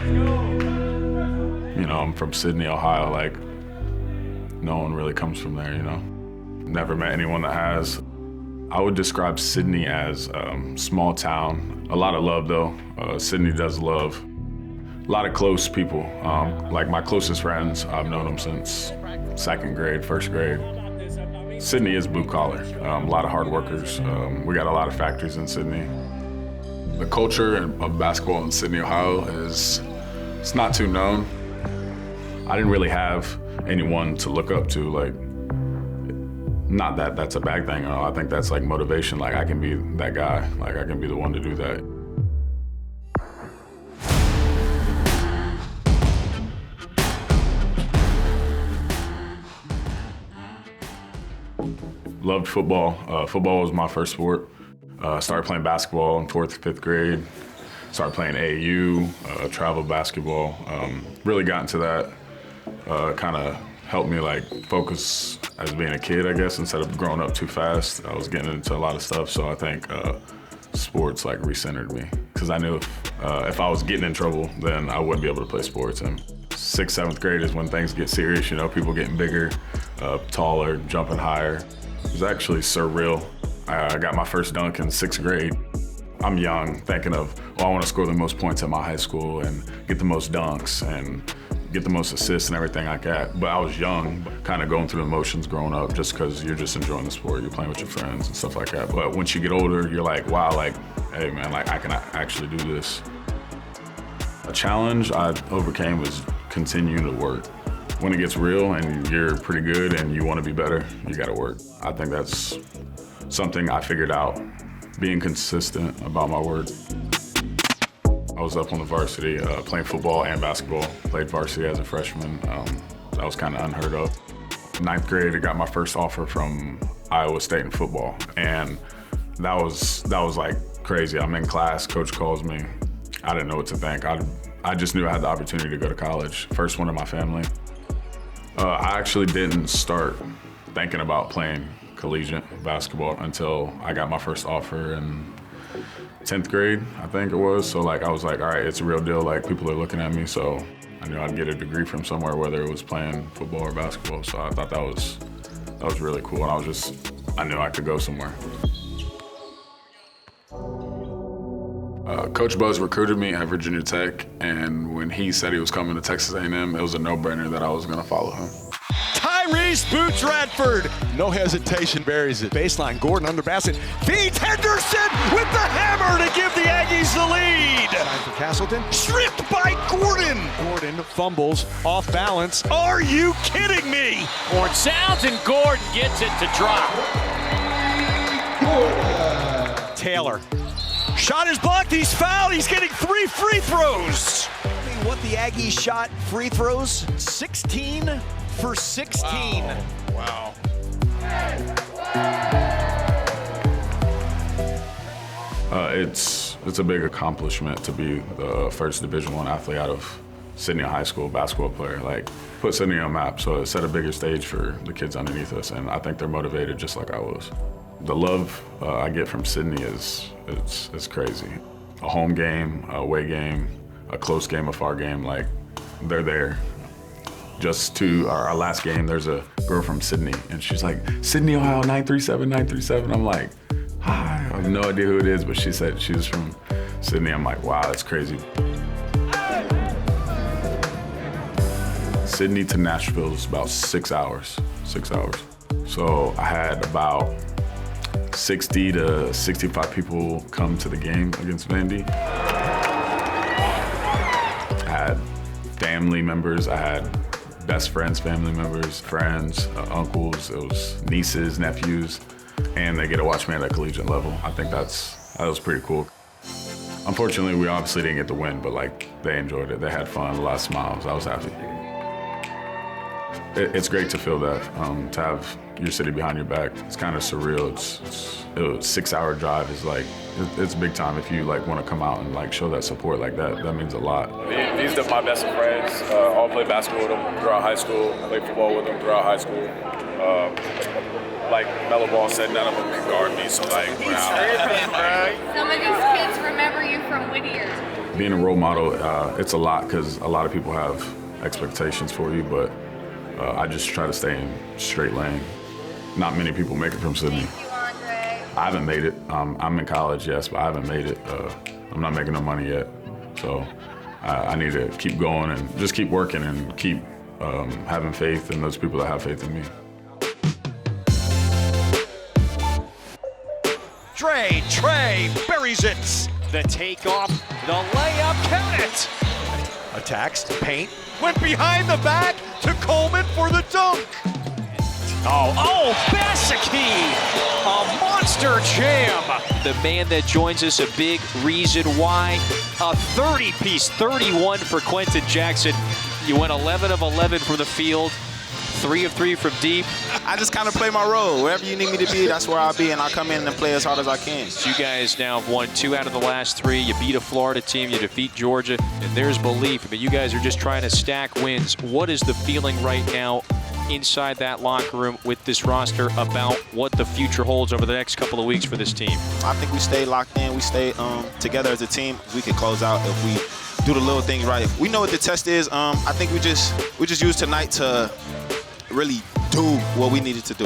You know, I'm from Sydney, Ohio. Like, no one really comes from there, you know? Never met anyone that has. I would describe Sydney as small town. A lot of love, though. Sydney does love. A lot of close people. Like my closest friends, I've known them since second grade, first grade. Sydney is blue collar. A lot of hard workers. We got a lot of factories in Sydney. The culture of basketball in Sydney, Ohio it's not too known. I didn't really have anyone to look up to, like, not that that's a bad thing. I think that's like motivation. Like, I can be that guy. Like, I can be the one to do that. Loved football. Football was my first sport. Started playing basketball in 4th, 5th grade. Started playing AAU, travel basketball. Really got into that. Kind of helped me like focus as being a kid, I guess, instead of growing up too fast. I was getting into a lot of stuff, so I think sports like recentered me, because I knew if I was getting in trouble, then I wouldn't be able to play sports. And 6th, 7th grade is when things get serious, you know, people getting bigger, taller, jumping higher. It was actually surreal. I got my first dunk in 6th grade. I'm young, thinking of, I want to score the most points at my high school and get the most dunks and get the most assists and everything like that. But I was young, kind of going through the motions growing up, just because you're just enjoying the sport, you're playing with your friends and stuff like that. But once you get older, you're like, wow, like, hey man, like I can actually do this. A challenge I overcame was continuing to work. When it gets real and you're pretty good and you want to be better, you got to work. I think that's something I figured out, being consistent about my work. I was up on the varsity playing football and basketball. Played varsity as a freshman. That was kind of unheard of. 9th grade, I got my first offer from Iowa State in football, and that was like crazy. I'm in class, coach calls me. I didn't know what to think. I just knew I had the opportunity to go to college. First one in my family. I actually didn't start thinking about playing collegiate basketball until I got my first offer in 10th grade, I think it was. So like, I was like, all right, it's a real deal. Like, people are looking at me. So I knew I'd get a degree from somewhere, whether it was playing football or basketball. So I thought that was really cool. And I knew I could go somewhere. Coach Buzz recruited me at Virginia Tech, and when he said he was coming to Texas A&M, it was a no-brainer that I was gonna follow him. Tyrese Boots Radford. No hesitation, buries it. Baseline, Gordon under basket. Feeds Henderson with the hammer to give the Aggies the lead. Time for Castleton. Stripped by Gordon. Gordon fumbles, off balance. Are you kidding me? Horn sounds and Gordon gets it to drop. Taylor. Shot is blocked, he's fouled, he's getting 3 free throws. What the Aggies shot free throws? 16 for 16. Wow. It's a big accomplishment to be the first Division I athlete out of Sydney High School basketball player. Like, put Sydney on the map, so it set a bigger stage for the kids underneath us, and I think they're motivated just like I was. The love I get from Sydney it's crazy. A home game, a away game, a close game, a far game, like, they're there. Just to our last game, there's a girl from Sydney, and she's like, Sydney, Ohio, 937, 937. I'm like, hi, I have no idea who it is, but she said she was from Sydney. I'm like, wow, that's crazy. Sydney to Nashville is about 6 hours, 6 hours. So I had about 60 to 65 people come to the game against Vandy. I had family members, I had best friends, family members, friends, uncles, it was nieces, nephews, and they get to watch me at a collegiate level. I think that was pretty cool. Unfortunately, we obviously didn't get the win, but like, they enjoyed it. They had fun, a lot of smiles. I was happy. It's great to feel that, to have your city behind your back. It's kind of surreal. It's a 6-hour drive is like, it's big time if you like want to come out and like show that support like that. That means a lot. These are my best friends. All played basketball with them throughout high school. Played football with them throughout high school. Like Mellow Ball said, none of them can guard me. So like, Some of these kids remember you from Whittier. Being a role model, it's a lot because a lot of people have expectations for you, but I just try to stay in straight lane. Not many people make it from Sydney. I haven't made it. I'm in college, yes, but I haven't made it. I'm not making no money yet. So I need to keep going and just keep working and keep having faith in those people that have faith in me. Trey buries it. The takeoff, the layup, count it. Attacks, paint, went behind the back to Coleman for the dunk. Oh, Basicki, a monster jam. The man that joins us, a big reason why. A 30-piece, 31 for Quentin Jackson. You went 11 of 11 from the field, 3 of 3 from deep. I just kind of play my role. Wherever you need me to be, that's where I'll be, and I'll come in and play as hard as I can. You guys now have won 2 out of the last 3. You beat a Florida team, you defeat Georgia, and there's belief. I mean, you guys are just trying to stack wins. What is the feeling right now inside that locker room with this roster about what the future holds over the next couple of weeks for this team? I think we stay locked in. We stay together as a team. We can close out if we do the little things right. We know what the test is. I think we just use tonight to really do what we needed to do.